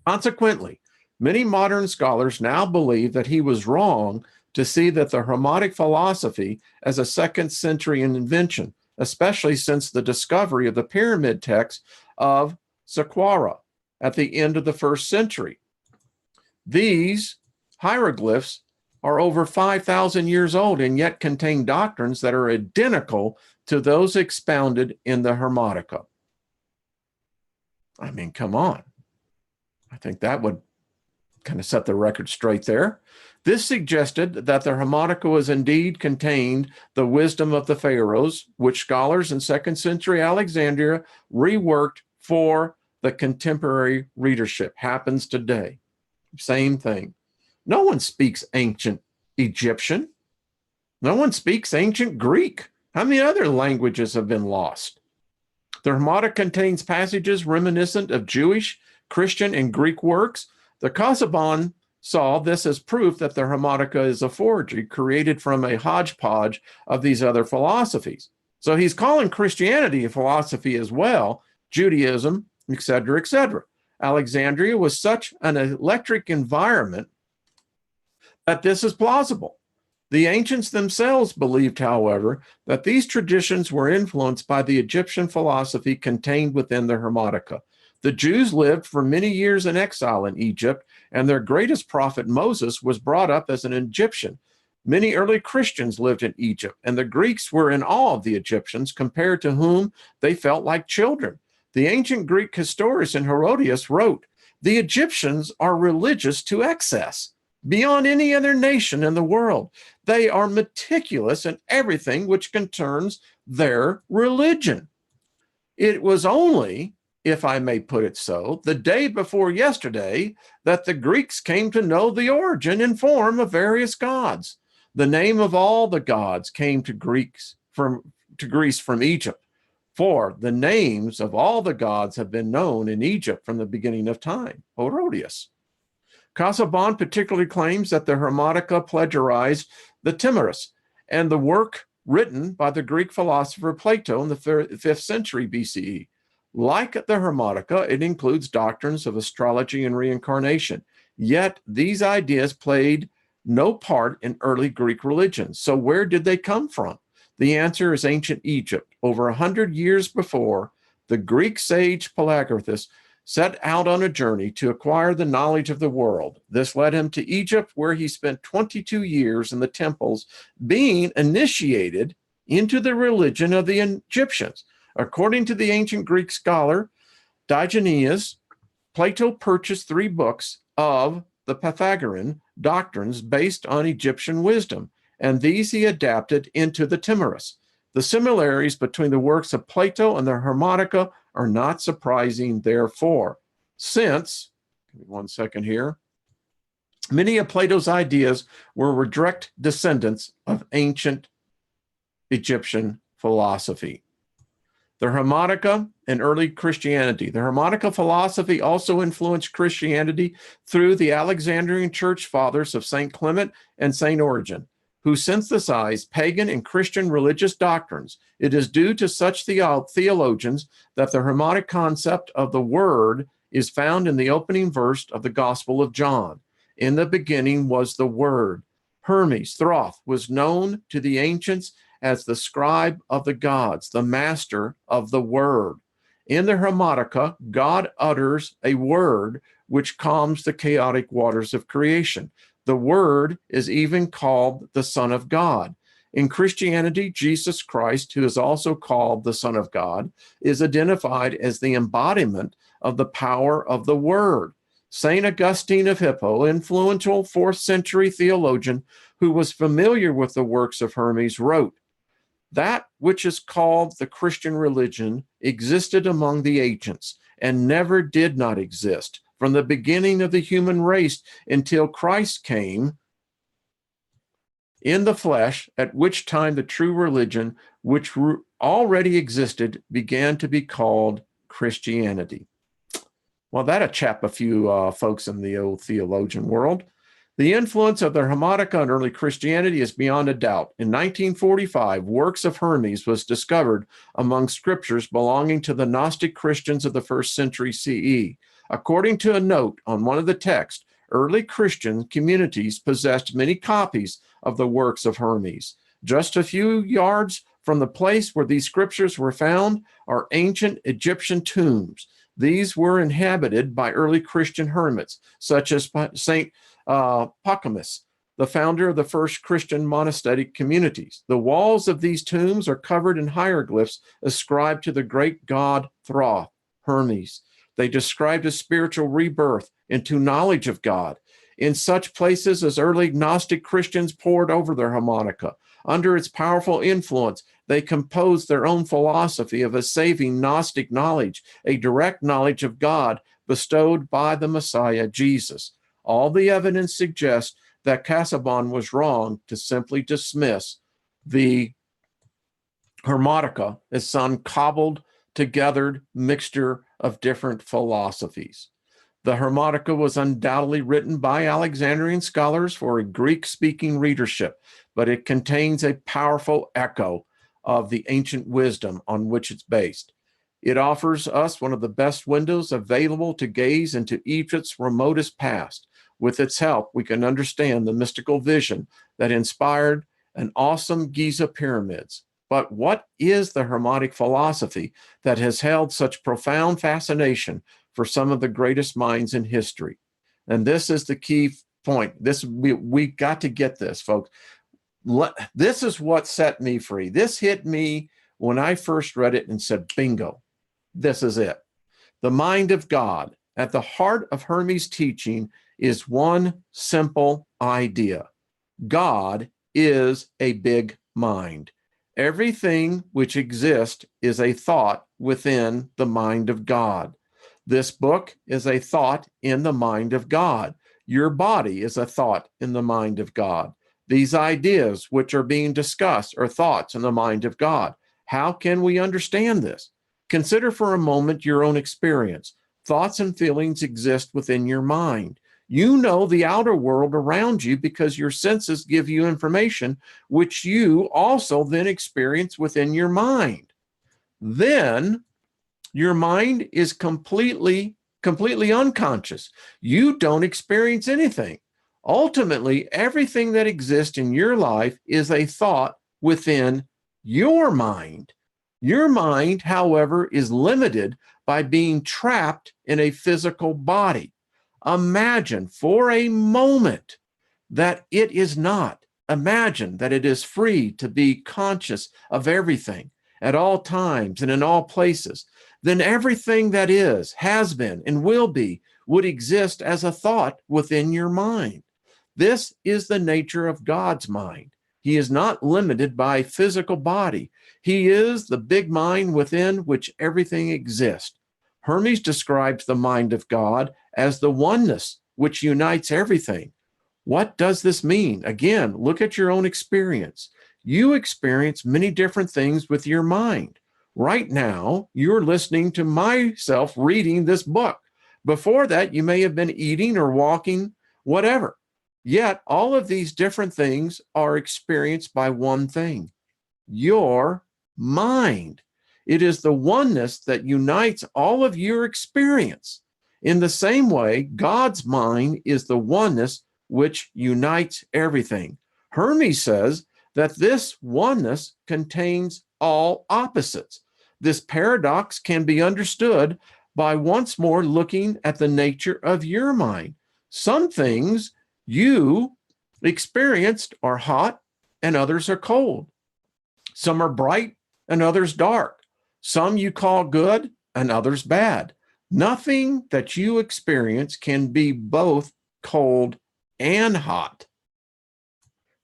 Consequently, many modern scholars now believe that he was wrong to see that the Hermetic philosophy as a 2nd century invention, especially since the discovery of the pyramid text of Saqqara at the end of the 1st century. These hieroglyphs are over 5,000 years old and yet contain doctrines that are identical to those expounded in the Hermetica. I mean, come on. I think that would kind of set the record straight there. This suggested that the Hermetica was indeed contained the wisdom of the pharaohs, which scholars in 2nd century Alexandria reworked for the contemporary readership. Happens today. Same thing. No one speaks ancient Egyptian. No one speaks ancient Greek. How many other languages have been lost? The Hermetica contains passages reminiscent of Jewish, Christian, and Greek works. The Casaubon saw this as proof that the Hermetica is a forgery created from a hodgepodge of these other philosophies. So he's calling Christianity a philosophy as well, Judaism, etc., etc. Alexandria was such an electric environment that this is plausible. The ancients themselves believed, however, that these traditions were influenced by the Egyptian philosophy contained within the Hermetica. The Jews lived for many years in exile in Egypt, and their greatest prophet Moses was brought up as an Egyptian. Many early Christians lived in Egypt, and the Greeks were in awe of the Egyptians, compared to whom they felt like children. The ancient Greek historian Herodotus wrote The Egyptians are religious to excess, beyond any other nation in the world. They are meticulous in everything which concerns their religion. It was only, if I may put it so, the day before yesterday that the Greeks came to know the origin and form of various gods. The name of all the gods came to Greece from Egypt, for the names of all the gods have been known in Egypt from the beginning of time. Herodias. Casaubon particularly claims that the Hermetica plagiarized the Timaeus, and the work written by the Greek philosopher Plato in the 5th century BCE. Like the Hermetica, it includes doctrines of astrology and reincarnation. Yet these ideas played no part in early Greek religion. So where did they come from? The answer is ancient Egypt. Over 100 years before, the Greek sage Pelagius set out on a journey to acquire the knowledge of the world. This led him to Egypt, where he spent 22 years in the temples, being initiated into the religion of the Egyptians. According to the ancient Greek scholar Diogenes, Plato purchased 3 books of the Pythagorean doctrines based on Egyptian wisdom, and these he adapted into the Timaeus. The similarities between the works of Plato and the Hermetica are not surprising, therefore, since, give me one second here, many of Plato's ideas were direct descendants of ancient Egyptian philosophy. The Hermetica and early Christianity. The Hermetica philosophy also influenced Christianity through the Alexandrian church fathers of St. Clement and St. Origen, who synthesized pagan and Christian religious doctrines. It is due to such theologians that the Hermetic concept of the Word is found in the opening verse of the Gospel of John. In the beginning was the Word. Hermes, Thoth, was known to the ancients as the scribe of the gods, the master of the Word. In the Hermetica, God utters a word which calms the chaotic waters of creation. The Word is even called the Son of God. In Christianity, Jesus Christ, who is also called the Son of God, is identified as the embodiment of the power of the Word. St. Augustine of Hippo, influential 4th century theologian who was familiar with the works of Hermes, wrote, "That which is called the Christian religion existed among the ancients and never did not exist from the beginning of the human race until Christ came in the flesh, at which time the true religion, which already existed, began to be called Christianity." Well, that'll chap a few folks in the old theologian world. The influence of the Hermetica on early Christianity is beyond a doubt. In 1945, works of Hermes was discovered among scriptures belonging to the Gnostic Christians of the 1st century CE. According to a note on one of the texts, early Christian communities possessed many copies of the works of Hermes. Just a few yards from the place where these scriptures were found are ancient Egyptian tombs. These were inhabited by early Christian hermits, such as St. Pachomius, the founder of the first Christian monastic communities. The walls of these tombs are covered in hieroglyphs ascribed to the great god Thoth, Hermes. They described a spiritual rebirth into knowledge of God. In such places as early Gnostic Christians pored over their Hermetica. Under its powerful influence, they composed their own philosophy of a saving Gnostic knowledge, a direct knowledge of God bestowed by the Messiah, Jesus. All the evidence suggests that Casaubon was wrong to simply dismiss the Hermetica as some cobbled together mixture of different philosophies. The Hermetica was undoubtedly written by Alexandrian scholars for a Greek-speaking readership, but it contains a powerful echo of the ancient wisdom on which it's based. It offers us one of the best windows available to gaze into Egypt's remotest past. With its help, we can understand the mystical vision that inspired an awesome Giza pyramids. But what is the Hermetic philosophy that has held such profound fascination for some of the greatest minds in history? And this is the key point. We got to get this, folks. This is what set me free. This hit me when I first read it and said, bingo, this is it. The mind of God At the heart of Hermes' teaching is one simple idea. God is a big mind. Everything which exists is a thought within the mind of God. This book is a thought in the mind of God. Your body is a thought in the mind of God. These ideas which are being discussed are thoughts in the mind of God. How can we understand this? Consider for a moment your own experience. Thoughts and feelings exist within your mind. You know the outer world around you because your senses give you information, which you also then experience within your mind. Then your mind is completely unconscious. You don't experience anything. Ultimately, everything that exists in your life is a thought within your mind. Your mind, however, is limited by being trapped in a physical body. Imagine for a moment that it is not. Imagine that it is free to be conscious of everything at all times and in all places. Then everything that is, has been, and will be would exist as a thought within your mind. This is the nature of God's mind. He is not limited by physical body. He is the big mind within which everything exists. Hermes describes the mind of God as the oneness which unites everything. What does this mean? Again, look at your own experience. You experience many different things with your mind. Right now, you're listening to myself reading this book. Before that, you may have been eating or walking, whatever. Yet, all of these different things are experienced by one thing, your mind. It is the oneness that unites all of your experience. In the same way, God's mind is the oneness which unites everything. Hermes says that this oneness contains all opposites. This paradox can be understood by once more looking at the nature of your mind. Some things you experienced are hot and others are cold. Some are bright and others dark. Some you call good and others bad. Nothing that you experience can be both cold and hot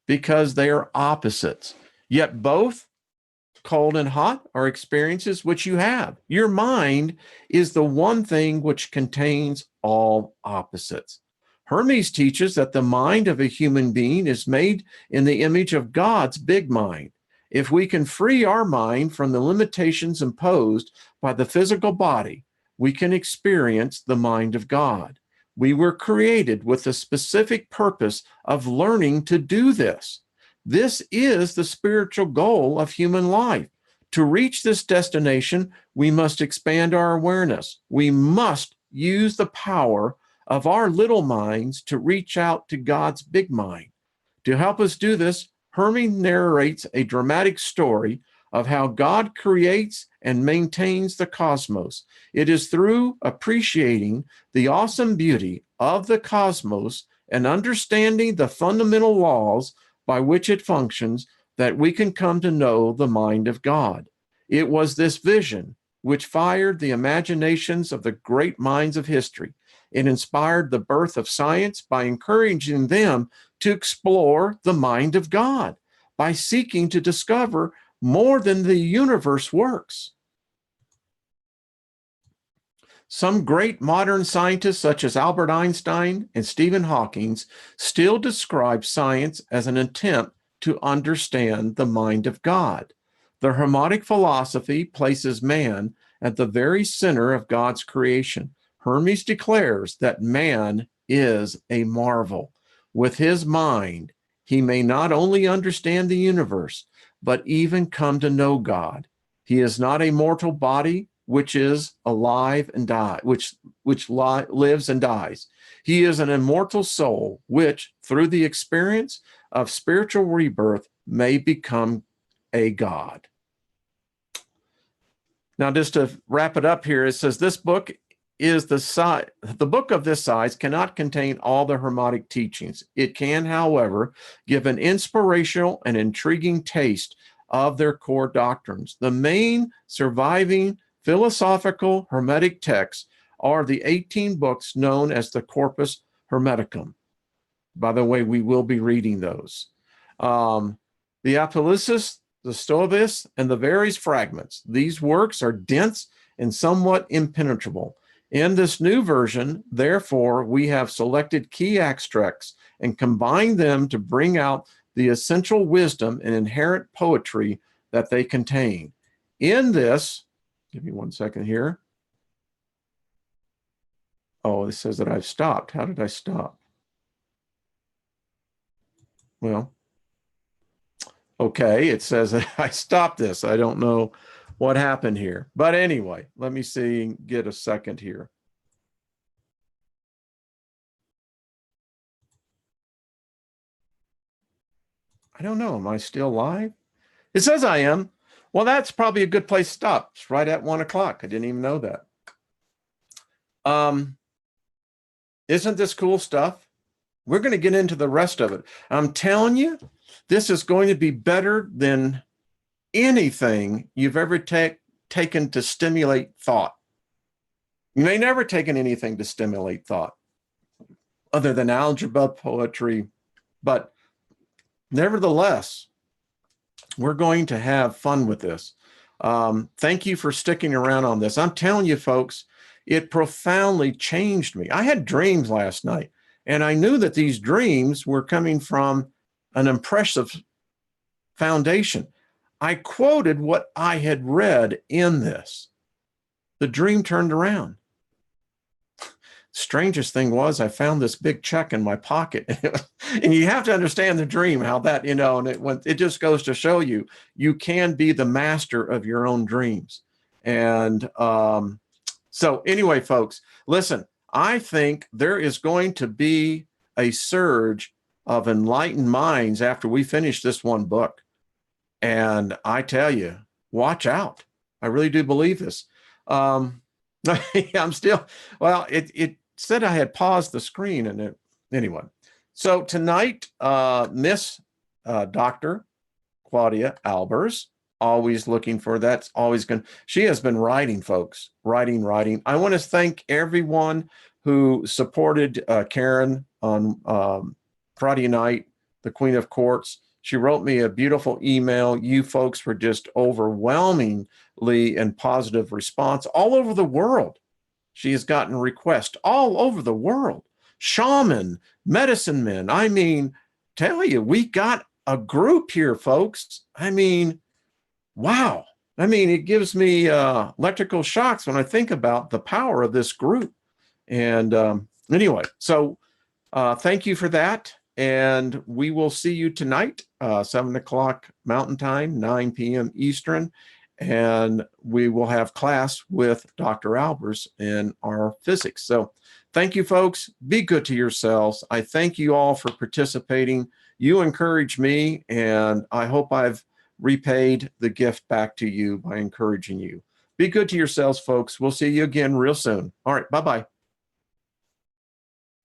because they are opposites. Yet both cold and hot are experiences which you have. Your mind is the one thing which contains all opposites. Hermes teaches that the mind of a human being is made in the image of God's big mind. If we can free our mind from the limitations imposed by the physical body, we can experience the mind of God. We were created with a specific purpose of learning to do this. This is the spiritual goal of human life. To reach this destination, we must expand our awareness. We must use the power of our little minds to reach out to God's big mind. To help us do this, Hermes narrates a dramatic story of how God creates and maintains the cosmos. It is through appreciating the awesome beauty of the cosmos and understanding the fundamental laws by which it functions that we can come to know the mind of God. It was this vision which fired the imaginations of the great minds of history. It inspired the birth of science by encouraging them to explore the mind of God, by seeking to discover more than the universe works. Some great modern scientists, such as Albert Einstein and Stephen Hawking, still describe science as an attempt to understand the mind of God. The Hermetic philosophy places man at the very center of God's creation. Hermes declares that man is a marvel. With his mind, he may not only understand the universe, but even come to know God. He is not a mortal body which is alive and lives and dies. He is an immortal soul which, through the experience of spiritual rebirth, may become a God. Now, just to wrap it up here, it says this book is the book of this size cannot contain all the Hermetic teachings. It can, however, give an inspirational and intriguing taste of their core doctrines. The main surviving philosophical Hermetic texts are the 18 books known as the Corpus Hermeticum. By the way, we will be reading those. The Apologists, the Stoics, and the various fragments. These works are dense and somewhat impenetrable. In this new version, therefore, we have selected key extracts and combined them to bring out the essential wisdom and inherent poetry that they contain. In this, give me 1 second here. Oh, it says that I've stopped. How did I stop? Well, okay, it says that I stopped this. I don't know what happened here. But anyway, let me see, get a second here. I don't know. Am I still live? It says I am. Well, that's probably a good place to stop. It's right at 1 o'clock. I didn't even know that. Isn't this cool stuff? We're going to get into the rest of it. I'm telling you, this is going to be better than anything you've ever taken to stimulate thought. You may never taken anything to stimulate thought other than algebra, poetry, but nevertheless, we're going to have fun with this. Thank you for sticking around on this. I'm telling you, folks, it profoundly changed me. I had dreams last night, and I knew that these dreams were coming from an impressive foundation. I quoted what I had read in this. The dream turned around. Strangest thing was I found this big check in my pocket. And you have to understand the dream, how that, and it just goes to show you, you can be the master of your own dreams. And so anyway, folks, listen, I think there is going to be a surge of enlightened minds after we finish this one book. And I tell you, watch out. I really do believe this. I'm still, well, it said I had paused the screen, and anyway. So tonight, Miss Dr. Claudia Albers, always looking for, that's always going, she has been writing, folks, writing. I want to thank everyone who supported Karen on Friday night, the Queen of Courts. She wrote me a beautiful email. You folks were just overwhelmingly in positive response all over the world. She has gotten requests all over the world. Shaman, medicine men. I mean, tell you, we got a group here, folks. I mean, wow. I mean, it gives me electrical shocks when I think about the power of this group. And anyway, so thank you for that. And we will see you tonight, 7 o'clock Mountain Time, 9 p.m. Eastern. And we will have class with Dr. Albers in our physics. So thank you, folks. Be good to yourselves. I thank you all for participating. You encourage me, and I hope I've repaid the gift back to you by encouraging you. Be good to yourselves, folks. We'll see you again real soon. All right, bye-bye.